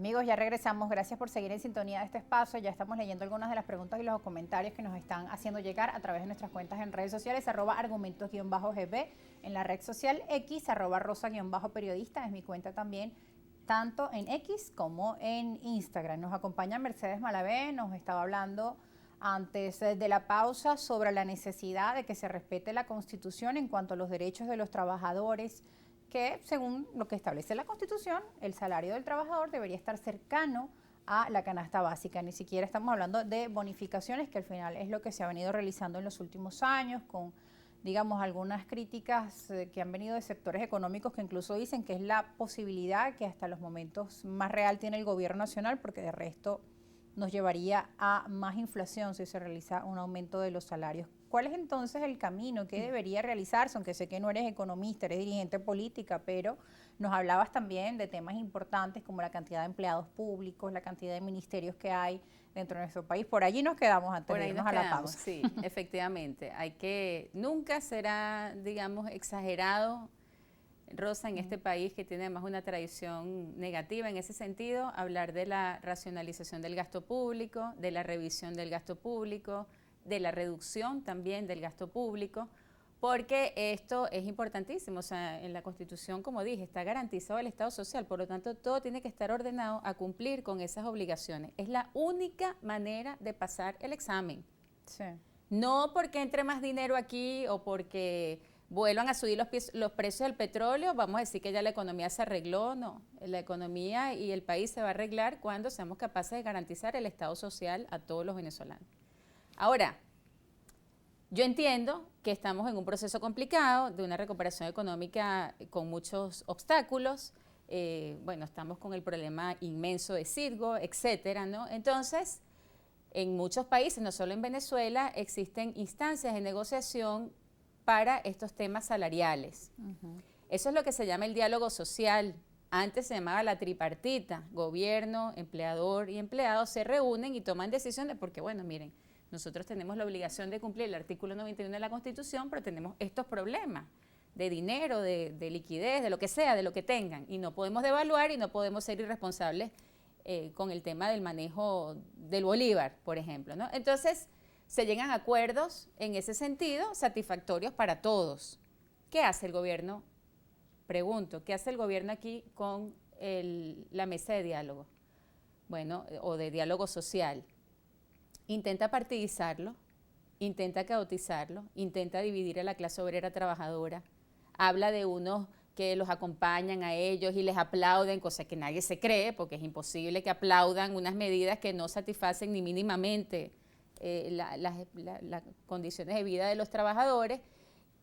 Amigos, ya regresamos. Gracias por seguir en sintonía de este espacio. Ya estamos leyendo algunas de las preguntas y los comentarios que nos están haciendo llegar a través de nuestras cuentas en redes sociales, @argumentos_gb, en la red social X, @rosa_periodista, es mi cuenta también, tanto en X como en Instagram. Nos acompaña Mercedes Malavé, nos estaba hablando antes de la pausa sobre la necesidad de que se respete la Constitución en cuanto a los derechos de los trabajadores, que según lo que establece la Constitución, el salario del trabajador debería estar cercano a la canasta básica. Ni siquiera estamos hablando de bonificaciones, que al final es lo que se ha venido realizando en los últimos años, con, digamos, algunas críticas que han venido de sectores económicos que incluso dicen que es la posibilidad que hasta los momentos más real tiene el gobierno nacional, porque de resto nos llevaría a más inflación si se realiza un aumento de los salarios. ¿Cuál es entonces el camino que debería realizarse? Aunque sé que no eres economista, eres dirigente política, pero nos hablabas también de temas importantes como la cantidad de empleados públicos, la cantidad de ministerios que hay dentro de nuestro país. Por allí nos quedamos antes de irnos a la pausa. Sí, efectivamente. Nunca será, digamos, exagerado, Rosa, en este país que tiene además una tradición negativa en ese sentido, hablar de la racionalización del gasto público, de la revisión del gasto público, de la reducción también del gasto público, porque esto es importantísimo. O sea, en la Constitución, como dije, está garantizado el Estado social, por lo tanto, todo tiene que estar ordenado a cumplir con esas obligaciones. Es la única manera de pasar el examen. Sí. No porque entre más dinero aquí o porque vuelvan a subir los precios del petróleo, vamos a decir que ya la economía se arregló. No, la economía y el país se va a arreglar cuando seamos capaces de garantizar el Estado social a todos los venezolanos. Ahora, yo entiendo que estamos en un proceso complicado de una recuperación económica con muchos obstáculos. Bueno, estamos con el problema inmenso de Citgo, etcétera, ¿no? Entonces, en muchos países, no solo en Venezuela, existen instancias de negociación para estos temas salariales. Eso es lo que se llama el diálogo social. Antes se llamaba la tripartita. Gobierno, empleador y empleado se reúnen y toman decisiones porque, bueno, miren, nosotros tenemos la obligación de cumplir el artículo 91 de la Constitución, pero tenemos estos problemas de dinero, de liquidez, de lo que sea, de lo que tengan. Y no podemos devaluar y no podemos ser irresponsables con el tema del manejo del bolívar, por ejemplo, ¿no? Entonces, se llegan a acuerdos en ese sentido satisfactorios para todos. ¿Qué hace el gobierno? Pregunto, ¿qué hace el gobierno aquí con la mesa de diálogo? Bueno, o de diálogo social. Intenta partidizarlo, intenta caotizarlo, intenta dividir a la clase obrera trabajadora, habla de unos que los acompañan a ellos y les aplauden, cosa que nadie se cree, porque es imposible que aplaudan unas medidas que no satisfacen ni mínimamente las condiciones de vida de los trabajadores,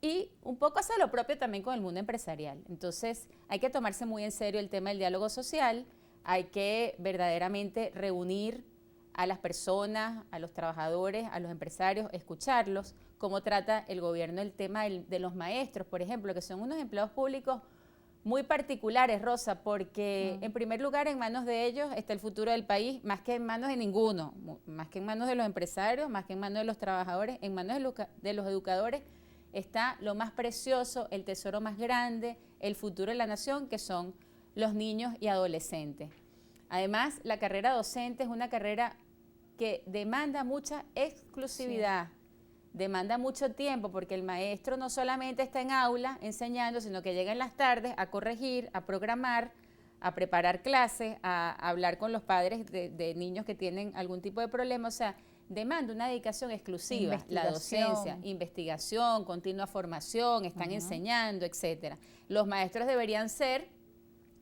y un poco hace lo propio también con el mundo empresarial. Entonces hay que tomarse muy en serio el tema del diálogo social, hay que verdaderamente reunir a las personas, a los trabajadores, a los empresarios, escucharlos, cómo trata el gobierno el tema de los maestros, por ejemplo, que son unos empleados públicos muy particulares, Rosa, porque en primer lugar en manos de ellos está el futuro del país, más que en manos de ninguno, más que en manos de los empresarios, más que en manos de los trabajadores, en manos de los educadores está lo más precioso, el tesoro más grande, el futuro de la nación, que son los niños y adolescentes. Además, la carrera docente es una carrera que demanda mucha exclusividad, sí, demanda mucho tiempo, porque el maestro no solamente está en aula enseñando, sino que llega en las tardes a corregir, a programar, a preparar clases, a hablar con los padres de niños que tienen algún tipo de problema. O sea, demanda una dedicación exclusiva, la docencia, investigación, continua formación, están enseñando, etcétera. Los maestros deberían ser,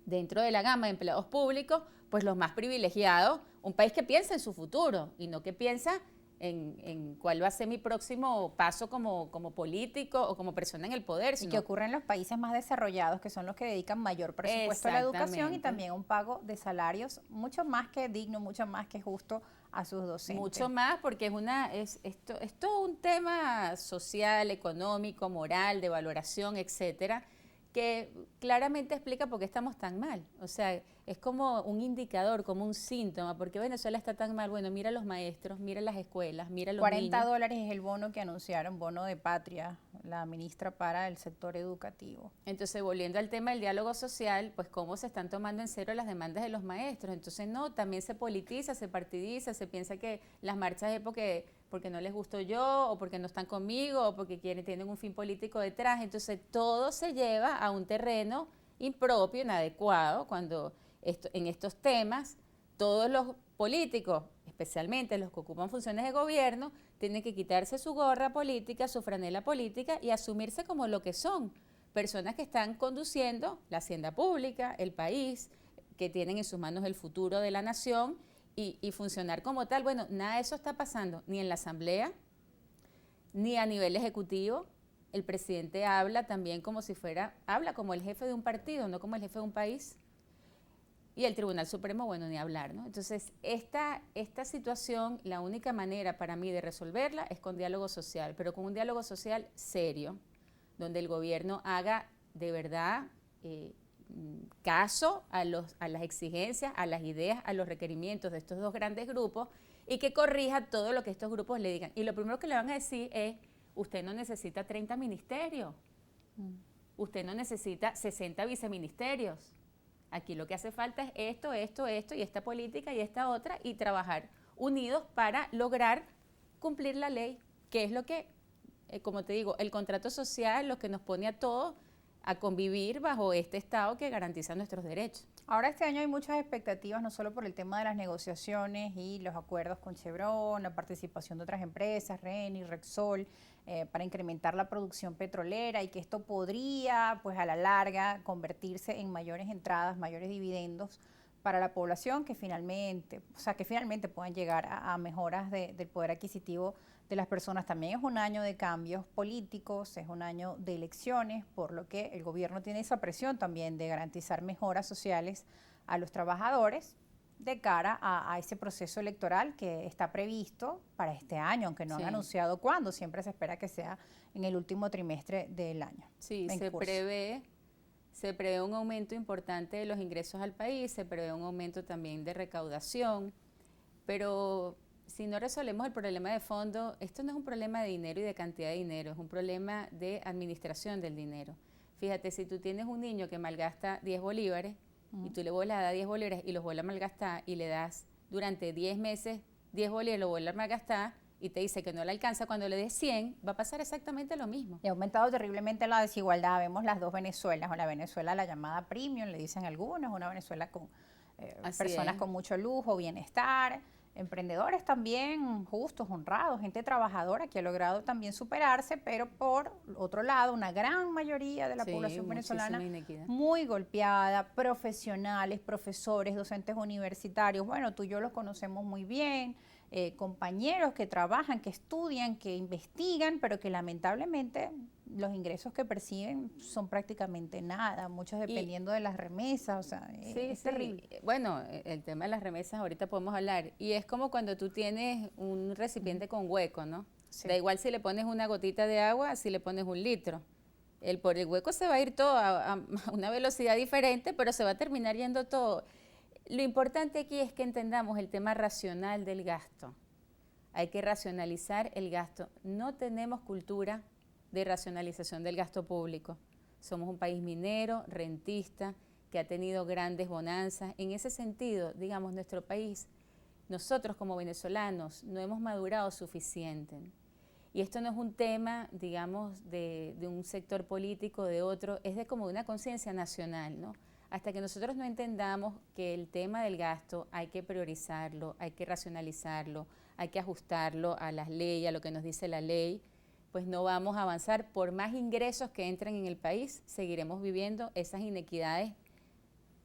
dentro de la gama de empleados públicos, pues los más privilegiados, un país que piensa en su futuro y no que piensa en cuál va a ser mi próximo paso como político o como persona en el poder. Y que ocurre en los países más desarrollados, que son los que dedican mayor presupuesto a la educación y también un pago de salarios mucho más que digno, mucho más que justo a sus docentes. Mucho más, porque es todo un tema social, económico, moral, de valoración, etcétera, que claramente explica por qué estamos tan mal. O sea, es como un indicador, como un síntoma, porque Venezuela está tan mal. Bueno, mira a los maestros, mira las escuelas, mira a los niños. $40 es el bono que anunciaron, bono de patria, la ministra para el sector educativo. Entonces, volviendo al tema del diálogo social, pues cómo se están tomando en serio las demandas de los maestros. Entonces, no, también se politiza, se partidiza, se piensa que las marchas es porque no les gusto yo, o porque no están conmigo, o porque tienen un fin político detrás. Entonces, todo se lleva a un terreno impropio, inadecuado, cuando en estos temas todos los políticos, especialmente los que ocupan funciones de gobierno, tienen que quitarse su gorra política, su franela política y asumirse como lo que son, personas que están conduciendo la hacienda pública, el país, que tienen en sus manos el futuro de la nación y funcionar como tal. Bueno, nada de eso está pasando, ni en la Asamblea, ni a nivel ejecutivo. El presidente habla también habla como el jefe de un partido, no como el jefe de un país. Y el Tribunal Supremo, bueno, ni hablar, ¿no? Entonces, esta situación, la única manera para mí de resolverla es con diálogo social, pero con un diálogo social serio, donde el gobierno haga de verdad caso a las exigencias, a las ideas, a los requerimientos de estos dos grandes grupos y que corrija todo lo que estos grupos le digan. Y lo primero que le van a decir es, usted no necesita 30 ministerios, usted no necesita 60 viceministerios. Aquí lo que hace falta es esto, y esta política y esta otra, y trabajar unidos para lograr cumplir la ley, que es lo que, como te digo, el contrato social, lo que nos pone a todos a convivir bajo este Estado que garantiza nuestros derechos. Ahora este año hay muchas expectativas, no solo por el tema de las negociaciones y los acuerdos con Chevron, la participación de otras empresas, Reni, Repsol, para incrementar la producción petrolera y que esto podría, pues a la larga, convertirse en mayores entradas, mayores dividendos para la población que finalmente puedan llegar a mejoras del poder adquisitivo de las personas. También es un año de cambios políticos, es un año de elecciones, por lo que el gobierno tiene esa presión también de garantizar mejoras sociales a los trabajadores de cara a ese proceso electoral que está previsto para este año, aunque no han anunciado cuándo, siempre se espera que sea en el último trimestre del año. Sí, se prevé un aumento importante de los ingresos al país, se prevé un aumento también de recaudación, pero si no resolvemos el problema de fondo, esto no es un problema de dinero y de cantidad de dinero, es un problema de administración del dinero. Fíjate, si tú tienes un niño que malgasta 10 bolívares, y tú le vuelves a dar 10 bolívares y los vuelves a malgastar y le das durante 10 meses 10 bolívares y lo vuelves a malgastar y te dice que no le alcanza, cuando le des 100 va a pasar exactamente lo mismo. Y ha aumentado terriblemente la desigualdad. Vemos las dos Venezuelas, o la Venezuela la llamada premium, le dicen algunos, una Venezuela con personas con mucho lujo, bienestar, emprendedores también justos, honrados, gente trabajadora que ha logrado también superarse, pero por otro lado una gran mayoría de la población venezolana muy golpeada, profesionales, profesores, docentes universitarios, bueno, tú y yo los conocemos muy bien, compañeros que trabajan, que estudian, que investigan, pero que lamentablemente los ingresos que perciben son prácticamente nada, muchos dependiendo de las remesas, o sea, es terrible. Bueno, el tema de las remesas ahorita podemos hablar, y es como cuando tú tienes un recipiente con hueco, ¿no? Da igual si le pones una gotita de agua, si le pones un litro. Por el hueco se va a ir todo a una velocidad diferente, pero se va a terminar yendo todo. Lo importante aquí es que entendamos el tema racional del gasto. Hay que racionalizar el gasto. No tenemos cultura de racionalización del gasto público. Somos un país minero, rentista, que ha tenido grandes bonanzas. En ese sentido, digamos, nuestro país, nosotros como venezolanos, no hemos madurado suficiente. Y esto no es un tema, digamos, de un sector político, de otro, es de como una conciencia nacional, ¿no? Hasta que nosotros no entendamos que el tema del gasto hay que priorizarlo, hay que racionalizarlo, hay que ajustarlo a las leyes, a lo que nos dice la ley, pues no vamos a avanzar. Por más ingresos que entren en el país, seguiremos viviendo esas inequidades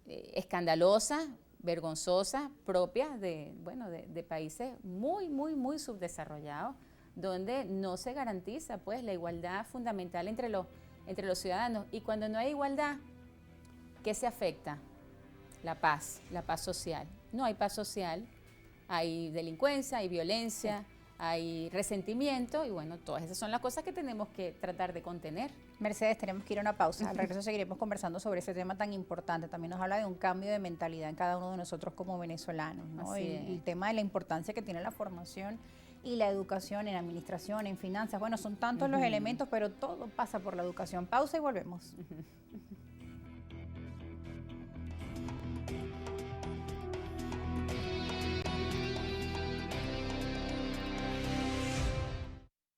escandalosas, vergonzosas, propias de países muy, muy, muy subdesarrollados, donde no se garantiza pues la igualdad fundamental entre los ciudadanos. Y cuando no hay igualdad, ¿qué se afecta? La paz social. No hay paz social, hay delincuencia, hay violencia, hay resentimiento y bueno, todas esas son las cosas que tenemos que tratar de contener. Mercedes, tenemos que ir a una pausa. Al regreso seguiremos conversando sobre ese tema tan importante. También nos habla de un cambio de mentalidad en cada uno de nosotros como venezolanos, ¿no? El tema de la importancia que tiene la formación y la educación en administración, en finanzas. Bueno, son tantos los elementos, pero todo pasa por la educación. Pausa y volvemos.